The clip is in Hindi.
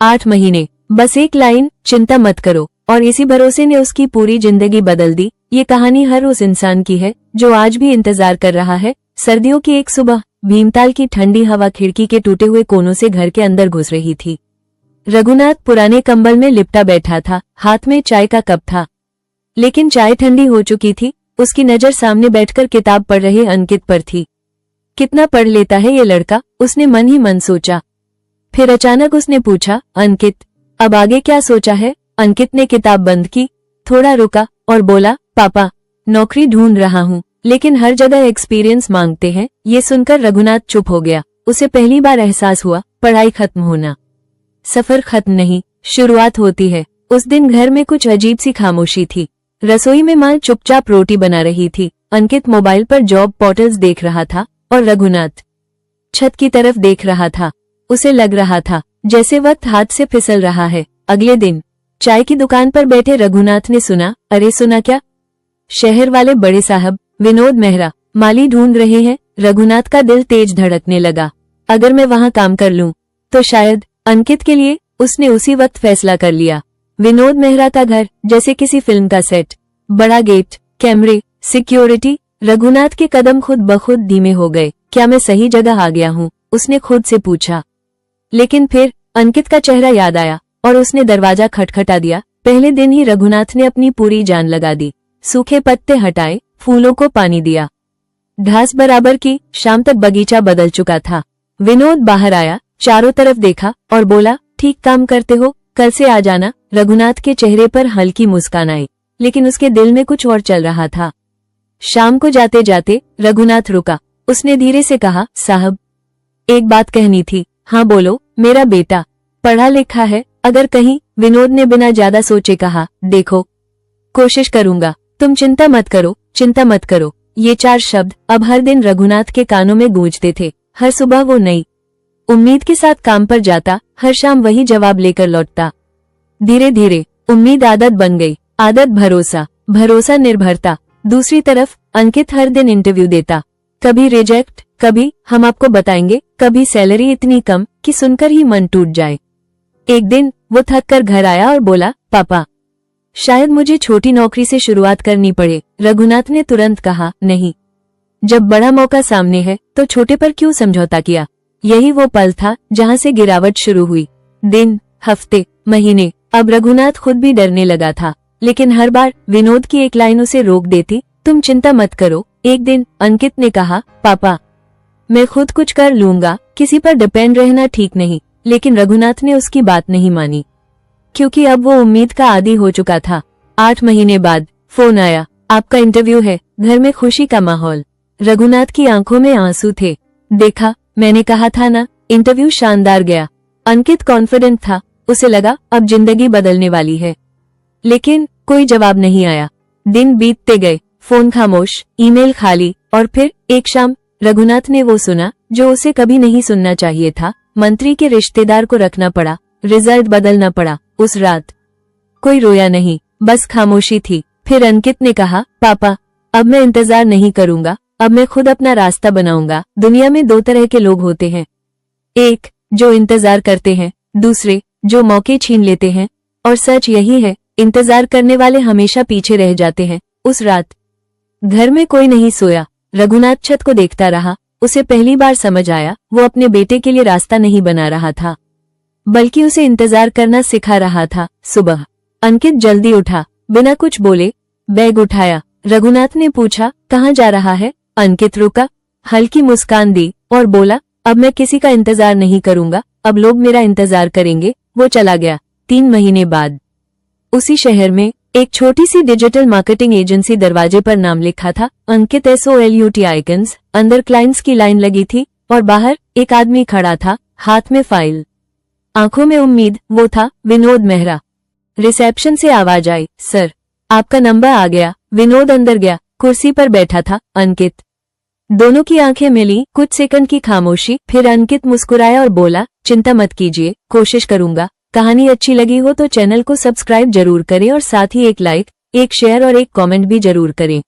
8 महीने, बस एक लाइन, चिंता मत करो, और इसी भरोसे ने उसकी पूरी जिंदगी बदल दी। ये कहानी हर उस इंसान की है जो आज भी इंतजार कर रहा है। सर्दियों की एक सुबह, भीमताल की ठंडी हवा खिड़की के टूटे हुए कोनों से घर के अंदर घुस रही थी। रघुनाथ पुराने कंबल में लिपटा बैठा था, हाथ में चाय का कप था, लेकिन चाय ठंडी हो चुकी थी। उसकी नजर सामने बैठकर किताब पढ़ रहे अंकित पर थी। कितना पढ़ लेता है ये लड़का, उसने मन ही मन सोचा। फिर अचानक उसने पूछा, अंकित, अब आगे क्या सोचा है? अंकित ने किताब बंद की, थोड़ा रुका और बोला, पापा, नौकरी ढूंढ रहा हूँ, लेकिन हर जगह एक्सपीरियंस मांगते हैं। ये सुनकर रघुनाथ चुप हो गया। उसे पहली बार एहसास हुआ, पढ़ाई खत्म होना, सफर खत्म नहीं, शुरुआत होती है। उस दिन घर में कुछ अजीब सी खामोशी थी। रसोई में माँ चुपचाप रोटी बना रही थी। अंकित मोबाइल पर जॉब पोर्टल्स देख रहा था और रघुनाथ छत की तरफ देख रहा था। उसे लग रहा था जैसे वक्त हाथ से फिसल रहा है। अगले दिन चाय की दुकान पर बैठे रघुनाथ ने सुना, अरे सुना क्या? शहर वाले बड़े साहब विनोद मेहरा माली ढूंढ रहे हैं। रघुनाथ का दिल तेज धड़कने लगा। अगर मैं वहां काम कर लूं तो शायद। अंकित के लिए उसने उसी वक्त फैसला कर लिया। विनोद मेहरा का घर जैसे किसी फिल्म का सेट, बड़ा गेट, कैमरे, सिक्योरिटी। रघुनाथ के कदम खुद ब खुद धीमे हो गए। क्या मैं सही जगह आ गया हूँ? उसने खुद से पूछा। लेकिन फिर अंकित का चेहरा याद आया और उसने दरवाजा खटखटा दिया। पहले दिन ही रघुनाथ ने अपनी पूरी जान लगा दी। सूखे पत्ते हटाए, फूलों को पानी दिया, घास बराबर की। शाम तक बगीचा बदल चुका था। विनोद बाहर आया, चारों तरफ देखा और बोला, ठीक काम करते हो, कल से आ जाना। रघुनाथ के चेहरे पर हल्की मुस्कान आई, लेकिन उसके दिल में कुछ और चल रहा था। शाम को जाते जाते रघुनाथ रुका। उसने धीरे से कहा, साहब, एक बात कहनी थी। हाँ बोलो। मेरा बेटा पढ़ा लिखा है, अगर कहीं। विनोद ने बिना ज्यादा सोचे कहा, देखो, कोशिश करूंगा, तुम चिंता मत करो, चिंता मत करो। ये 4 शब्द अब हर दिन रघुनाथ के कानों में गूंजते थे। हर सुबह वो नई उम्मीद के साथ काम पर जाता, हर शाम वही जवाब लेकर लौटता। धीरे धीरे उम्मीद आदत बन गई, आदत भरोसा, भरोसा निर्भरता। दूसरी तरफ अंकित हर दिन इंटरव्यू देता, कभी रिजेक्ट, कभी हम आपको बताएंगे, कभी सैलरी इतनी कम कि सुनकर ही मन टूट जाए। एक दिन वो थक कर घर आया और बोला, पापा, शायद मुझे छोटी नौकरी से शुरुआत करनी पड़े। रघुनाथ ने तुरंत कहा, नहीं, जब बड़ा मौका सामने है तो छोटे पर क्यों समझौता किया? यही वो पल था जहां से गिरावट शुरू हुई। दिन, हफ्ते, महीने। अब रघुनाथ खुद भी डरने लगा था, लेकिन हर बार विनोद की एक लाइन उसे रोक देती, तुम चिंता मत करो। एक दिन अंकित ने कहा, पापा, मैं खुद कुछ कर लूंगा, किसी पर डिपेंड रहना ठीक नहीं। लेकिन रघुनाथ ने उसकी बात नहीं मानी, क्योंकि अब वो उम्मीद का आदी हो चुका था। 8 महीने बाद फोन आया, आपका इंटरव्यू है। घर में खुशी का माहौल। रघुनाथ की आंखों में आंसू थे। देखा, मैंने कहा था ना, इंटरव्यू शानदार गया। अंकित कॉन्फिडेंट था, उसे लगा अब जिंदगी बदलने वाली है। लेकिन कोई जवाब नहीं आया। दिन बीतते गए, फोन खामोश, ईमेल खाली। और फिर एक शाम रघुनाथ ने वो सुना जो उसे कभी नहीं सुनना चाहिए था। मंत्री के रिश्तेदार को रखना पड़ा, रिजल्ट बदलना पड़ा। उस रात कोई रोया नहीं, बस खामोशी थी। फिर अंकित ने कहा, पापा, अब मैं इंतजार नहीं करूंगा, अब मैं खुद अपना रास्ता बनाऊंगा। दुनिया में 2 तरह के लोग होते हैं, एक जो इंतजार करते हैं, दूसरे जो मौके छीन लेते हैं। और सच यही है, इंतजार करने वाले हमेशा पीछे रह जाते हैं। उस रात घर में कोई नहीं सोया। रघुनाथ छत को देखता रहा। उसे पहली बार समझ आया, वो अपने बेटे के लिए रास्ता नहीं बना रहा था, बल्कि उसे इंतजार करना सिखा रहा था। सुबह अंकित जल्दी उठा, बिना कुछ बोले बैग उठाया। रघुनाथ ने पूछा, कहाँ जा रहा है? अंकित रुका, हल्की मुस्कान दी और बोला, अब मैं किसी का इंतजार नहीं करूंगा, अब लोग मेरा इंतजार करेंगे। वो चला गया। 3 महीने बाद उसी शहर में एक छोटी सी डिजिटल मार्केटिंग एजेंसी दरवाजे पर नाम लिखा था, अंकित SOLUT आइकन्स। अंदर क्लाइंट्स की लाइन लगी थी और बाहर एक आदमी खड़ा था, हाथ में फाइल, आंखों में उम्मीद। वो था विनोद मेहरा। रिसेप्शन से आवाज आई, सर, आपका नंबर आ गया। विनोद अंदर गया, कुर्सी पर बैठा था अंकित। दोनों की आंखें मिली, कुछ सेकंड की खामोशी। फिर अंकित मुस्कुराया और बोला, चिंता मत कीजिए, कोशिश करूंगा। कहानी अच्छी लगी हो तो चैनल को सब्सक्राइब जरूर करें और साथ ही एक लाइक, एक शेयर और एक कमेंट भी जरूर करें।